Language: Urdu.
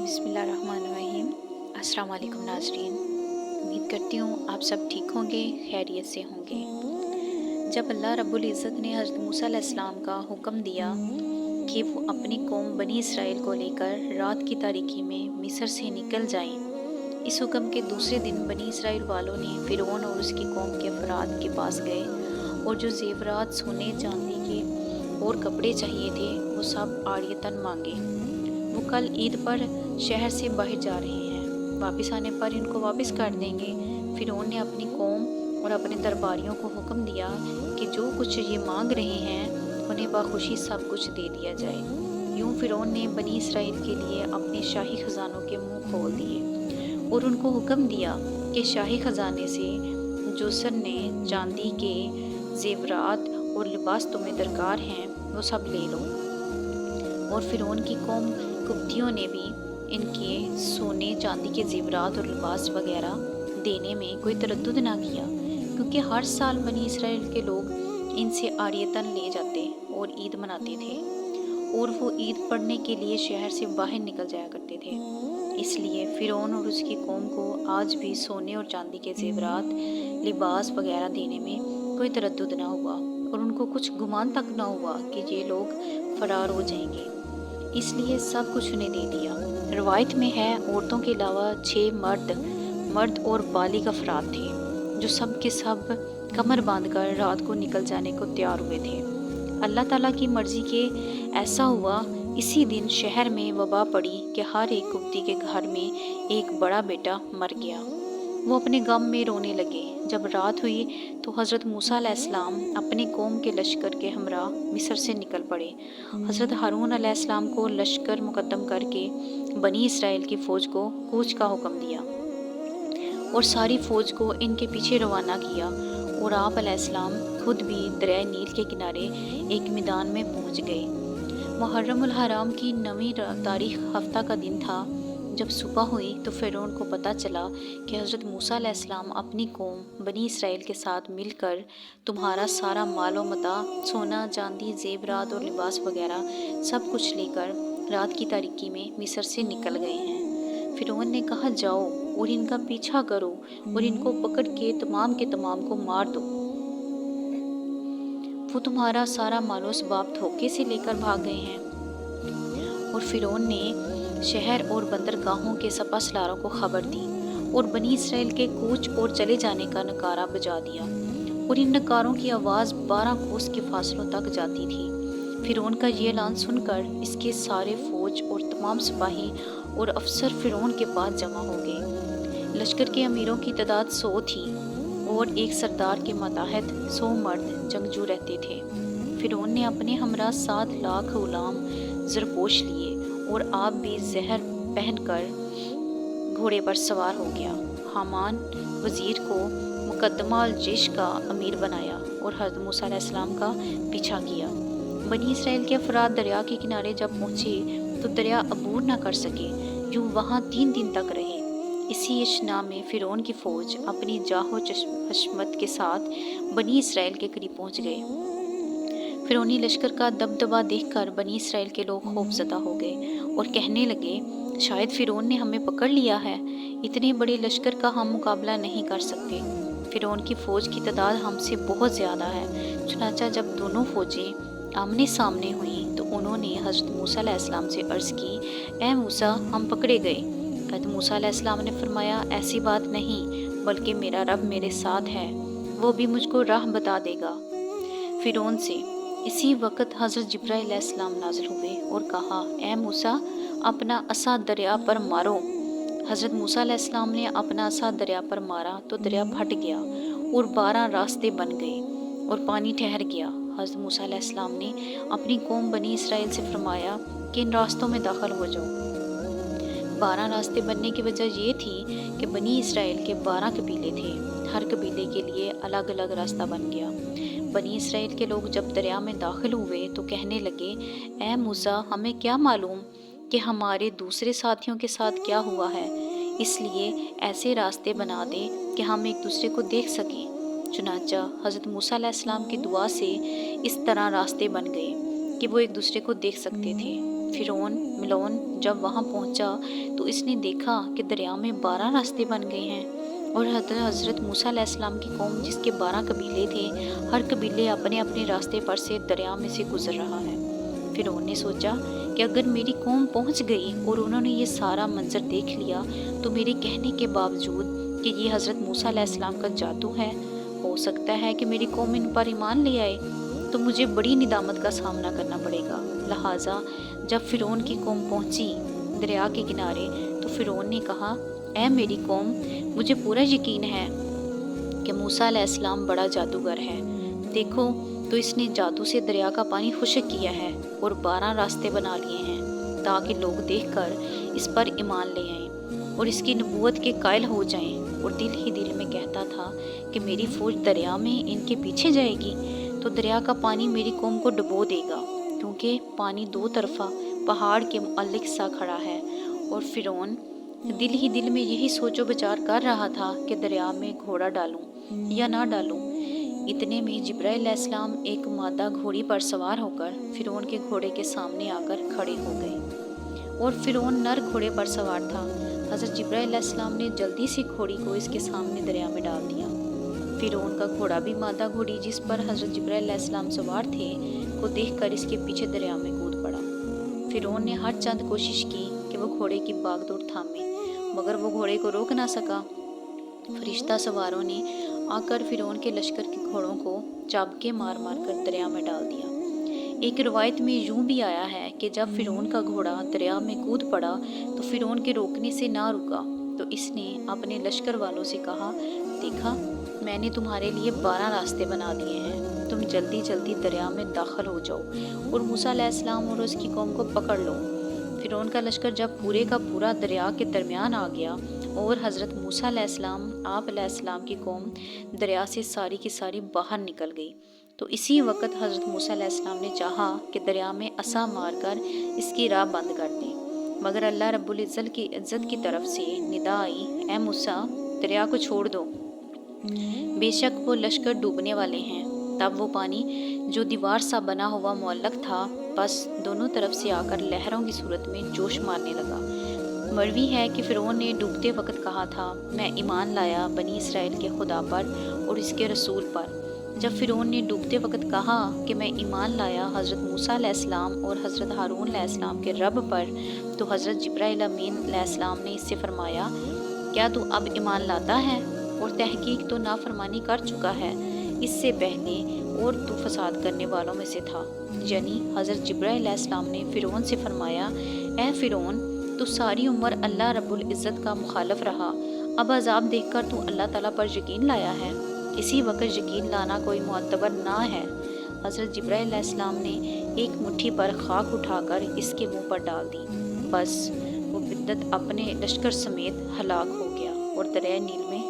بسم اللہ الرحمن الرحیم۔ السلام علیکم ناظرین، امید کرتی ہوں آپ سب ٹھیک ہوں گے، خیریت سے ہوں گے۔ جب اللہ رب العزت نے حضرت موسیٰ علیہ السلام کا حکم دیا کہ وہ اپنی قوم بنی اسرائیل کو لے کر رات کی تاریکی میں مصر سے نکل جائیں، اس حکم کے دوسرے دن بنی اسرائیل والوں نے فرعون اور اس کی قوم کے افراد کے پاس گئے اور جو زیورات، سونے چاندی کے اور کپڑے چاہیے تھے وہ سب عاریتاً مانگے۔ وہ کل عید پر شہر سے باہر جا رہے ہیں، واپس آنے پر ان کو واپس کر دیں گے۔ فرعون نے اپنی قوم اور اپنے درباریوں کو حکم دیا کہ جو کچھ یہ مانگ رہے ہیں انہیں بخوشی سب کچھ دے دیا جائے۔ یوں فرعون نے بنی اسرائیل کے لیے اپنے شاہی خزانوں کے منہ کھول دیے اور ان کو حکم دیا کہ شاہی خزانے سے جو سونے چاندی کے زیورات اور لباس تمہیں درکار ہیں وہ سب لے لو۔ اور فرعون کی قوم قبطیوں نے بھی ان کے سونے چاندی کے زیورات اور لباس وغیرہ دینے میں کوئی تردد نہ کیا، کیونکہ ہر سال بنی اسرائیل کے لوگ ان سے عاریتاً لے جاتے اور عید مناتے تھے، اور وہ عید پڑھنے کے لیے شہر سے باہر نکل جایا کرتے تھے۔ اس لیے فرعون اور اس کی قوم کو آج بھی سونے اور چاندی کے زیورات، لباس وغیرہ دینے میں کوئی تردد نہ ہوا، اور ان کو کچھ گمان تک نہ ہوا کہ یہ لوگ فرار ہو جائیں گے، اس لیے سب کچھ انہیں دے دیا۔ روایت میں ہے عورتوں کے علاوہ 6 مرد اور بالغ افراد تھے جو سب کے سب کمر باندھ کر رات کو نکل جانے کو تیار ہوئے تھے۔ اللہ تعالیٰ کی مرضی کے ایسا ہوا، اسی دن شہر میں وبا پڑی کہ ہر ایک قبطی کے گھر میں ایک بڑا بیٹا مر گیا۔ وہ اپنے غم میں رونے لگے۔ جب رات ہوئی تو حضرت موسیٰ علیہ السلام اپنی قوم کے لشکر کے ہمراہ مصر سے نکل پڑے۔ حضرت ہارون علیہ السلام کو لشکر مقدم کر کے بنی اسرائیل کی فوج کو کوچ کا حکم دیا اور ساری فوج کو ان کے پیچھے روانہ کیا، اور آپ علیہ السلام خود بھی دریائے نیل کے کنارے ایک میدان میں پہنچ گئے۔ محرم الحرام کی 9 تاریخ ہفتہ کا دن تھا۔ جب صبح ہوئی تو فرعون کو پتہ چلا کہ حضرت موسیٰ علیہ السلام اپنی قوم بنی اسرائیل کے ساتھ مل کر تمہارا سارا مال و متاع، سونا چاندی، زیورات اور لباس وغیرہ سب کچھ لے کر رات کی تاریکی میں مصر سے نکل گئے ہیں۔ فرعون نے کہا، جاؤ اور ان کا پیچھا کرو اور ان کو پکڑ کے تمام کو مار دو۔ وہ تمہارا سارا مال و اسباب دھوکے سے لے کر بھاگ گئے ہیں۔ اور فرعون نے شہر اور بندرگاہوں کے سپہ سالاروں کو خبر دی اور بنی اسرائیل کے کوچ اور چلے جانے کا نکارہ بجا دیا، اور ان نکاروں کی آواز 12 کوس کے فاصلوں تک جاتی تھی۔ فرعون کا یہ اعلان سن کر اس کے سارے فوج اور تمام سپاہی اور افسر فرعون کے پاس جمع ہو گئے۔ لشکر کے امیروں کی تعداد 100 تھی اور ایک سردار کے ماتحت 100 مرد جنگجو رہتے تھے۔ فرعون نے اپنے ہمراہ 7 لاکھ غلام زرپوش لیے اور آپ بھی زہر پہن کر گھوڑے پر سوار ہو گیا۔ حامان وزیر کو مقدمہ الجیش کا امیر بنایا اور حضرت موسیٰ علیہ السلام کا پیچھا کیا۔ بنی اسرائیل کے افراد دریا کے کنارے جب پہنچے تو دریا عبور نہ کر سکے، یوں وہاں 3 دن تک رہے۔ اسی اشنا میں فرعون کی فوج اپنی جاہ و حشمت کے ساتھ بنی اسرائیل کے قریب پہنچ گئے۔ فرعونی لشکر کا دبدبا دیکھ کر بنی اسرائیل کے لوگ خوف زدہ ہو گئے اور کہنے لگے، شاید فرعون نے ہمیں پکڑ لیا ہے، اتنے بڑے لشکر کا ہم مقابلہ نہیں کر سکتے۔ فرعون کی فوج کی تعداد ہم سے بہت زیادہ ہے۔ چنانچہ جب دونوں فوجیں آمنے سامنے ہوئیں تو انہوں نے حضرت موسیٰ علیہ السلام سے عرض کی، اے موسیٰ، ہم پکڑے گئے۔ حضرت موسیٰ علیہ السلام نے فرمایا، ایسی بات نہیں، بلکہ میرا رب میرے ساتھ ہے، وہ بھی مجھ کو راہ بتا دے گا۔ فرعون سے اسی وقت حضرت جبرائیل علیہ السلام نازل ہوئے اور کہا، اے موسیٰ، اپنا عصا دریا پر مارو۔ حضرت موسیٰ علیہ السلام نے اپنا عصا دریا پر مارا تو دریا پھٹ گیا اور 12 راستے بن گئے اور پانی ٹھہر گیا۔ حضرت موسیٰ علیہ السلام نے اپنی قوم بنی اسرائیل سے فرمایا کہ ان راستوں میں داخل ہو جاؤ۔ 12 راستے بننے کی وجہ یہ تھی کہ بنی اسرائیل کے 12 قبیلے تھے، ہر قبیلے کے لیے الگ الگ راستہ بن گیا۔ بنی اسرائیل کے لوگ جب دریا میں داخل ہوئے تو کہنے لگے، اے موسیٰ، ہمیں کیا معلوم کہ ہمارے دوسرے ساتھیوں کے ساتھ کیا ہوا ہے، اس لیے ایسے راستے بنا دیں کہ ہم ایک دوسرے کو دیکھ سکیں۔ چنانچہ حضرت موسیٰ علیہ السلام کی دعا سے اس طرح راستے بن گئے کہ وہ ایک دوسرے کو دیکھ سکتے تھے۔ فرعون ملعون جب وہاں پہنچا تو اس نے دیکھا کہ دریا میں 12 راستے بن گئے ہیں، اور حضرت موسیٰ علیہ السلام کی قوم جس کے 12 قبیلے تھے، ہر قبیلے اپنے اپنے راستے پر سے دریا میں سے گزر رہا ہے۔ فرعون نے سوچا کہ اگر میری قوم پہنچ گئی اور انہوں نے یہ سارا منظر دیکھ لیا تو میرے کہنے کے باوجود کہ یہ حضرت موسیٰ علیہ السلام کا جادو ہے، ہو سکتا ہے کہ میری قوم ان پر ایمان لے آئے، تو مجھے بڑی ندامت کا سامنا کرنا پڑے گا۔ لہٰذا جب فرعون کی قوم پہنچی دریا کے کنارے تو فرعون نے کہا، اے میری قوم، مجھے پورا یقین ہے کہ موسیٰ علیہ السلام بڑا جادوگر ہے۔ دیکھو تو اس نے جادو سے دریا کا پانی خشک کیا ہے اور 12 راستے بنا لیے ہیں تاکہ لوگ دیکھ کر اس پر ایمان لے آئیں اور اس کی نبوت کے قائل ہو جائیں، اور دل ہی دل میں کہتا تھا کہ میری فوج دریا میں ان کے پیچھے جائے گی تو دریا کا پانی میری قوم کو ڈبو دے گا، کیونکہ پانی دو طرفہ پہاڑ کے معلق سا کھڑا ہے۔ اور فرعون دل ہی دل میں یہی سوچ و بچار کر رہا تھا کہ دریا میں گھوڑا ڈالوں یا نہ ڈالوں۔ اتنے میں جبرائیل علیہ السلام ایک مادہ گھوڑی پر سوار ہو کر فرعون کے گھوڑے کے سامنے آ کر کھڑے ہو گئے، اور فرعون نر گھوڑے پر سوار تھا۔ حضرت جبرائیل علیہ السلام نے جلدی سے گھوڑی کو اس کے سامنے دریا میں ڈال دیا۔ فرعون کا گھوڑا بھی مادہ گھوڑی جس پر حضرت جبرائیل علیہ السلام سوار تھے کو دیکھ کر اس کے پیچھے دریا میں کود پڑا۔ فرعون نے ہر چند کوشش کی کہ وہ گھوڑے کی باغ دوڑ تھامے، مگر وہ گھوڑے کو روک نہ سکا۔ فرشتہ سواروں نے آ کر فرعون کے لشکر کے گھوڑوں کو چابکے مار مار کر دریا میں ڈال دیا۔ ایک روایت میں یوں بھی آیا ہے کہ جب فرعون کا گھوڑا دریا میں کود پڑا تو فرعون کے روکنے سے نہ رکا، تو اس نے اپنے لشکر والوں سے کہا، دیکھا میں نے تمہارے لیے 12 راستے بنا دیے ہیں، تم جلدی جلدی دریا میں داخل ہو جاؤ اور موسیٰ علیہ السلام اور اس کی قوم کو پکڑ لو۔ فرعون کا لشکر جب پورے کا پورا دریا کے درمیان آ گیا اور حضرت موسیٰ علیہ السلام آپ علیہ السلام کی قوم دریا سے ساری کی ساری باہر نکل گئی، تو اسی وقت حضرت موسیٰ علیہ السلام نے چاہا کہ دریا میں عصا مار کر اس کی راہ بند کر دیں، مگر اللہ رب العزت کی طرف سے ندا آئی، اے موسیٰ دریا کو چھوڑ دو، بے شک وہ لشکر ڈوبنے والے ہیں۔ تب وہ پانی جو دیوار سا بنا ہوا معلق تھا بس دونوں طرف سے آ کر لہروں کی صورت میں جوش مارنے لگا۔ مروی ہے کہ فرعون نے ڈوبتے وقت کہا تھا، میں ایمان لایا بنی اسرائیل کے خدا پر اور اس کے رسول پر۔ جب فرعون نے ڈوبتے وقت کہا کہ میں ایمان لایا حضرت موسیٰ علیہ السلام اور حضرت ہارون علیہ السلام کے رب پر، تو حضرت جبرائیل امین علیہ السلام نے اس سے فرمایا، کیا تو اب ایمان لاتا ہے؟ اور تحقیق تو نافرمانی کر چکا ہے اس سے پہلے، اور تو فساد کرنے والوں میں سے تھا۔ یعنی حضرت جبرائیل علیہ السلام نے فرعون سے فرمایا، اے فرعون تو ساری عمر اللہ رب العزت کا مخالف رہا، اب عذاب دیکھ کر تو اللہ تعالیٰ پر یقین لایا ہے، اسی وقت یقین لانا کوئی معتبر نہ ہے۔ حضرت جبرائیل علیہ السلام نے ایک مٹھی پر خاک اٹھا کر اس کے منہ پر ڈال دی، بس وہ بدت اپنے لشکر سمیت ہلاک ہو گیا اور دریائے نیل میں